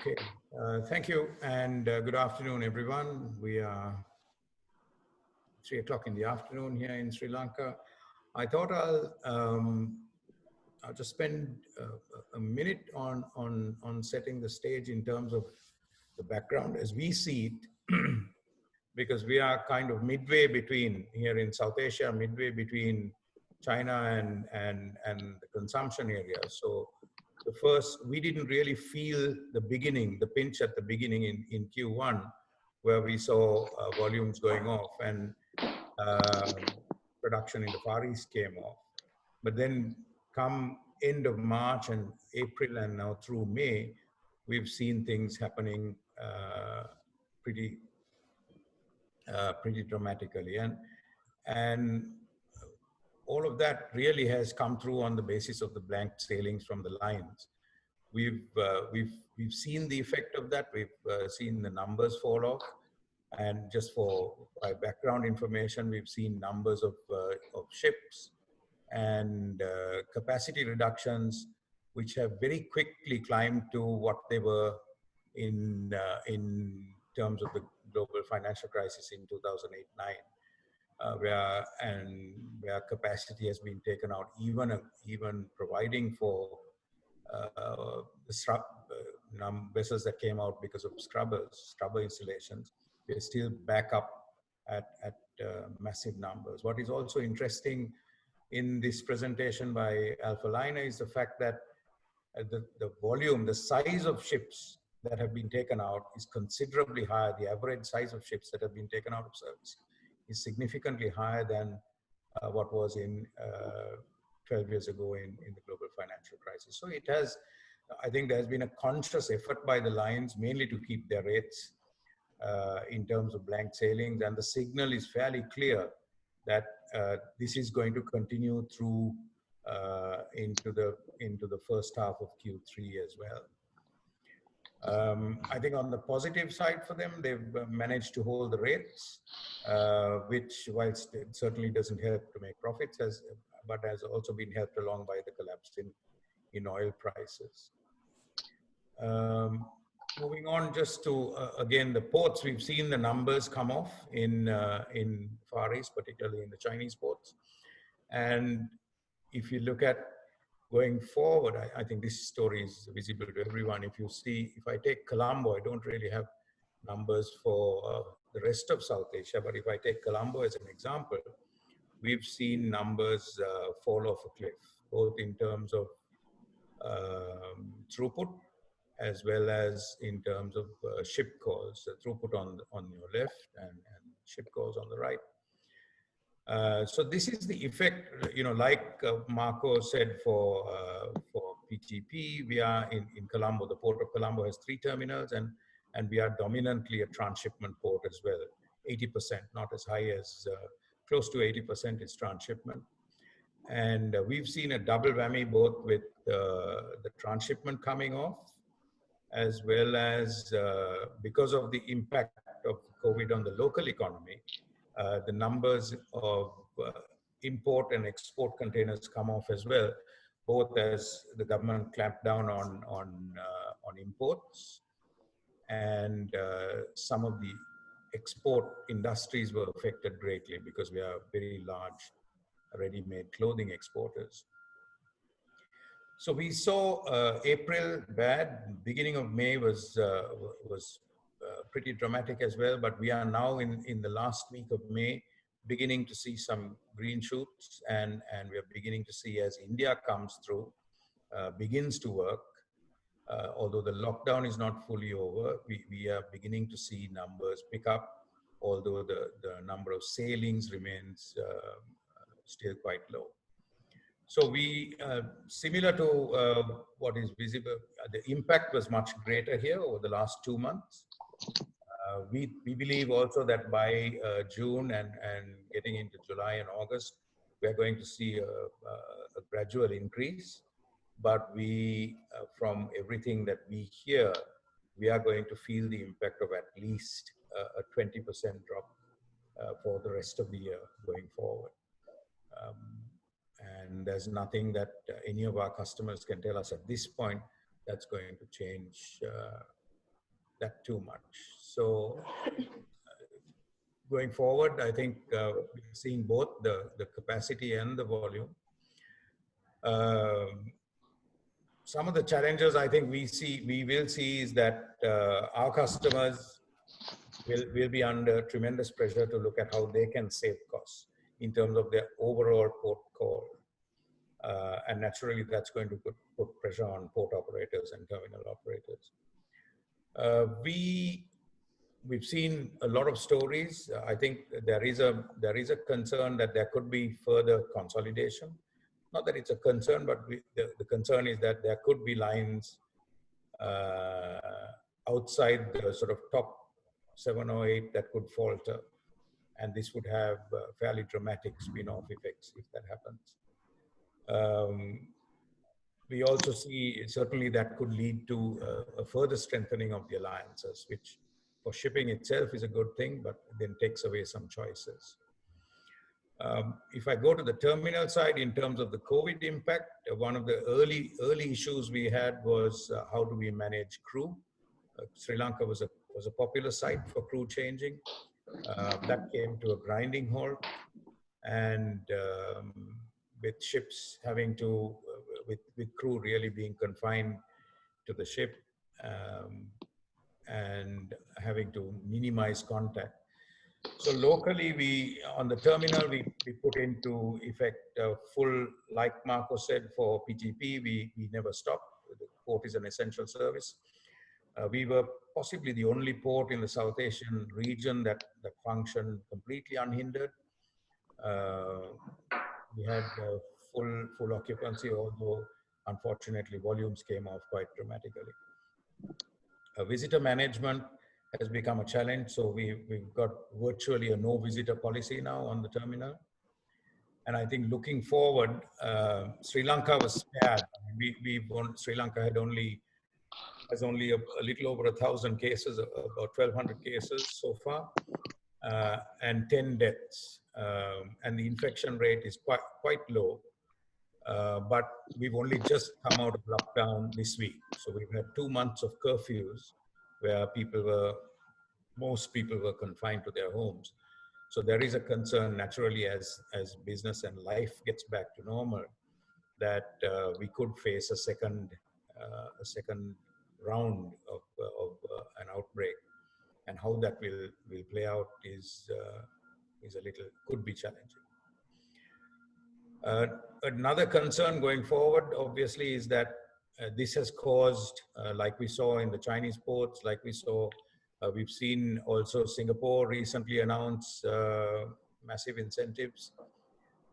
Okay, thank you, and good afternoon, everyone. We are 3 o'clock in the afternoon here in Sri Lanka. I thought I'll just spend a minute on setting the stage in terms of the background as we see it, because we are kind of midway between here in South Asia, midway between China and the consumption area. So we didn't really feel the beginning, the pinch at the beginning in Q1, where we saw volumes going off and production in the Far East came off. But then come end of March and April and now through May, we've seen things happening pretty dramatically. And all of that really has come through on the basis of the blank sailings from the lines. We've seen the effect of that. We've seen the numbers fall off. And just for background information, we've seen numbers of ships and capacity reductions, which have very quickly climbed to what they were in terms of the global financial crisis in 2008-9. Where capacity has been taken out, even providing for vessels that came out because of scrubber installations. We're still back up at massive numbers. What is also interesting in this presentation by Alpha Liner is the fact that the volume, the size of ships that have been taken out is considerably higher. The average size of ships that have been taken out of service is significantly higher than what was in 12 years ago in the global financial crisis. So it has, I think there has been a conscious effort by the lines, mainly to keep their rates in terms of blank sailings, and the signal is fairly clear that this is going to continue through into the first half of Q3 as well. I think on the positive side for them, they've managed to hold the rates, which, whilst it certainly doesn't help to make profits, but has also been helped along by the collapse in oil prices. Moving on just to, again, the ports, we've seen the numbers come off in Far East, particularly in the Chinese ports. And if you look at going forward, I think this story is visible to everyone. If I take Colombo, I don't really have numbers for the rest of South Asia, but if I take Colombo as an example, we've seen numbers fall off a cliff, both in terms of throughput as well as in terms of ship calls, throughput on your left and ship calls on the right. So this is the effect, like Marco said for PTP, we are in Colombo. The port of Colombo has 3 terminals, and we are dominantly a transshipment port as well. 80%, not as high as, close to 80% is transshipment. And we've seen a double whammy, both with the transshipment coming off, as well as because of the impact of COVID on the local economy, the numbers of import and export containers come off as well, both as the government clamped down on imports, and some of the export industries were affected greatly because we are very large ready-made clothing exporters. So we saw April bad. Beginning of May was pretty dramatic as well, but we are now in the last week of May beginning to see some green shoots, and we are beginning to see, as India comes through, begins to work, although the lockdown is not fully over, we are beginning to see numbers pick up, although the number of sailings remains still quite low. So we, similar to what is visible, the impact was much greater here over the last 2 months. We believe also that by June and getting into July and August, we're going to see a gradual increase. But we, from everything that we hear, we are going to feel the impact of at least a 20% drop for the rest of the year going forward. And there's nothing that any of our customers can tell us at this point that's going to change that too much. So going forward, I think we're seeing both the capacity and the volume. Um, some of the challenges I think we will see is that our customers will be under tremendous pressure to look at how they can save costs in terms of their overall port call. And naturally, that's going to put pressure on port operators and terminal operators. We've seen a lot of stories. I think there is a concern that there could be further consolidation. Not that it's a concern, but the concern is that there could be lines outside the sort of top 7 or 8 that could falter. And this would have fairly dramatic spin-off effects if that happens. We also see certainly that could lead to a further strengthening of the alliances, which for shipping itself is a good thing, but then takes away some choices. If I go to the terminal side in terms of the COVID impact, one of the early issues we had was how do we manage crew? Sri Lanka was a popular site for crew changing. That came to a grinding halt, and with ships having to, with crew really being confined to the ship and having to minimize contact. So locally, on the terminal, we put into effect full, like Marco said, for PTP, we never stopped. The port is an essential service. We were possibly the only port in the South Asian region that functioned completely unhindered. We had full occupancy, although unfortunately volumes came off quite dramatically. Visitor management has become a challenge, so we've got virtually a no visitor policy now on the terminal. And I think looking forward, Sri Lanka was spared. Sri Lanka has only a little over 1,000 cases, about 1,200 cases so far, and 10 deaths. And the infection rate is quite low. But we've only just come out of lockdown this week. So we've had 2 months of curfews where most people were confined to their homes. So there is a concern naturally as business and life gets back to normal that we could face a second round of an outbreak, and how that will play out could be challenging. Another concern going forward, obviously, is that this has caused, like we saw in the Chinese ports, we've seen also Singapore recently announce massive incentives.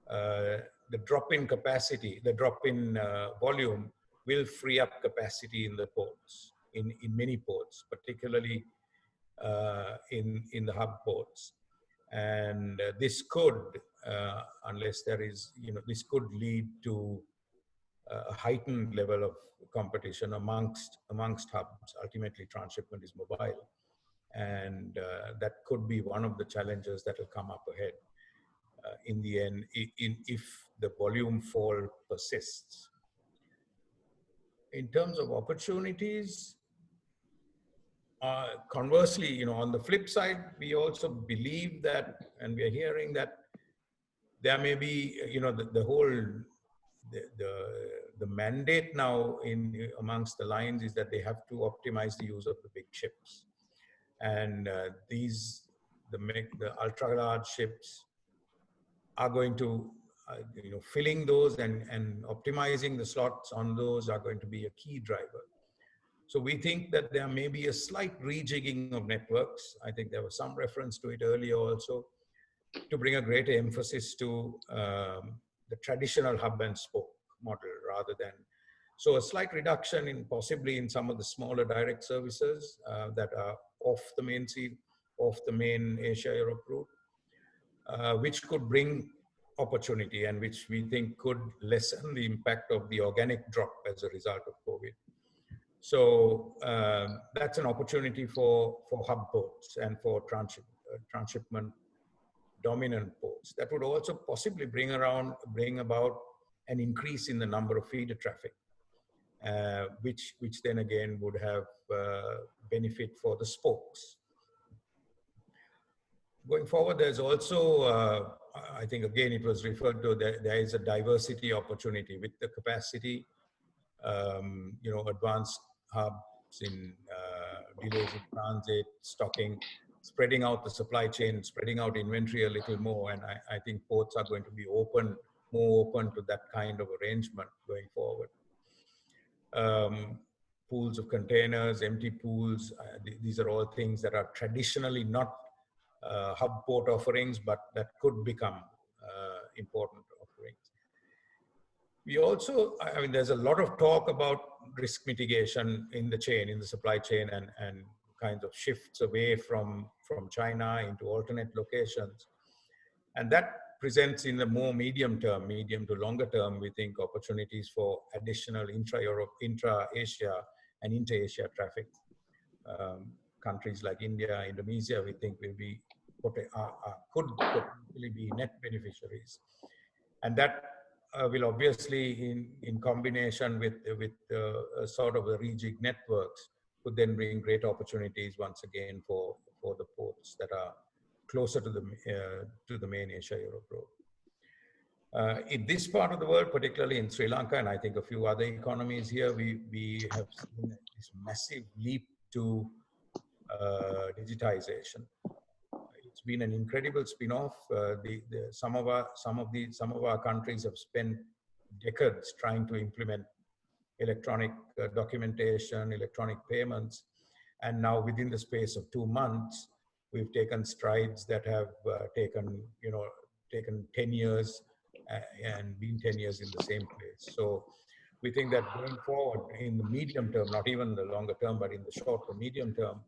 The drop in capacity, the drop in volume will free up capacity in the ports, in many ports, particularly in the hub ports. And this could, unless there is, this could lead to a heightened level of competition amongst hubs. Ultimately, transshipment is mobile. And that could be one of the challenges that will come up ahead in the end, if the volume fall persists. In terms of opportunities, conversely, on the flip side, we also believe that, and we are hearing that there may be, the mandate now amongst the lines is that they have to optimize the use of the big ships, and the ultra large ships are going to, filling those and optimizing the slots on those are going to be a key driver. So we think that there may be a slight rejigging of networks. I think there was some reference to it earlier also, to bring a greater emphasis to the traditional hub and spoke model rather than, so a slight reduction in possibly in some of the smaller direct services that are off the main sea, off the main Asia-Europe route, which could bring opportunity and which we think could lessen the impact of the organic drop as a result of COVID. So that's an opportunity for hub ports and for transshipment dominant ports. That would also possibly bring about an increase in the number of feeder traffic. which then again would have benefit for the spokes. Going forward, there's also, I think again it was referred to, there is a diversity opportunity with the capacity, advanced hubs in delays in transit, stocking, spreading out the supply chain, spreading out inventory a little more. And I think ports are going to be more open to that kind of arrangement going forward. Pools of containers, empty pools, these are all things that are traditionally not hub port offerings, but that could become important offerings. We also, I mean, there's a lot of talk about risk mitigation in the chain, in the supply chain, and kinds of shifts away from China into alternate locations. And that presents in the more medium to longer term, we think opportunities for additional intra-Europe, intra-Asia and inter-Asia traffic. Countries like India, Indonesia, we think could potentially be net beneficiaries. And that will obviously, in combination with sort of the rejig networks, could then bring great opportunities once again for the ports that are closer to the main Asia-Europe road. In this part of the world, particularly in Sri Lanka, and I think a few other economies here, we have seen this massive leap to digitization. It's been an incredible spin-off. Some of our countries have spent decades trying to implement electronic documentation, electronic payments, and now within the space of 2 months, we've taken strides that have taken 10 years and been 10 years in the same place. So we think that going forward in the medium term, not even the longer term, but in the short to medium term,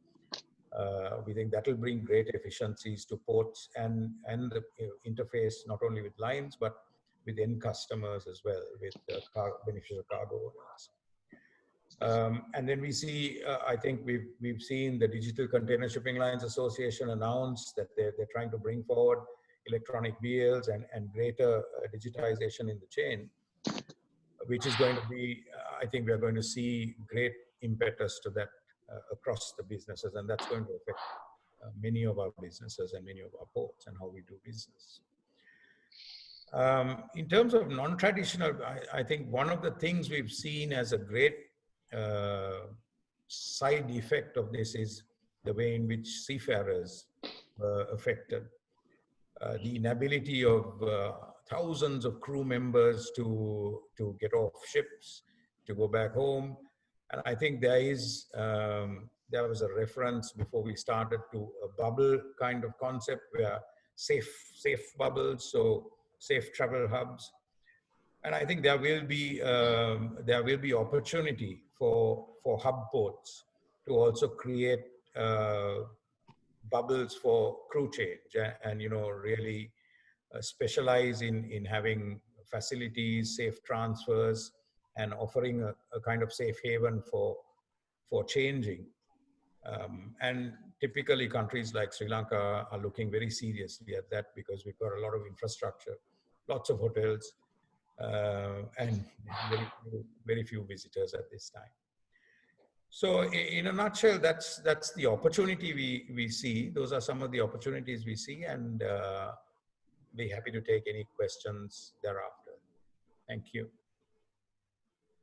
we think that will bring great efficiencies to ports and the interface not only with lines, but with end customers as well, with beneficial cargo owners. And then we see, I think we've seen the Digital Container Shipping Lines Association announce that they're trying to bring forward electronic BLs and greater digitization in the chain, which is going to be, I think we are going to see great impetus to that across the businesses, and that's going to affect many of our businesses and many of our ports and how we do business. In terms of non-traditional, I think one of the things we've seen as a great side effect of this is the way in which seafarers were affected. The inability of thousands of crew members to get off ships, to go back home. And I think there was a reference before we started to a bubble kind of concept where safe bubbles, so safe travel hubs. And I think there will be opportunity for hub ports to also create bubbles for crew change and really specialize in having facilities, safe transfers, and offering a kind of safe haven for changing. And typically countries like Sri Lanka are looking very seriously at that because we've got a lot of infrastructure, lots of hotels, and very few visitors at this time. So in a nutshell, that's the opportunity we see. Those are some of the opportunities we see, and be happy to take any questions thereafter. Thank you.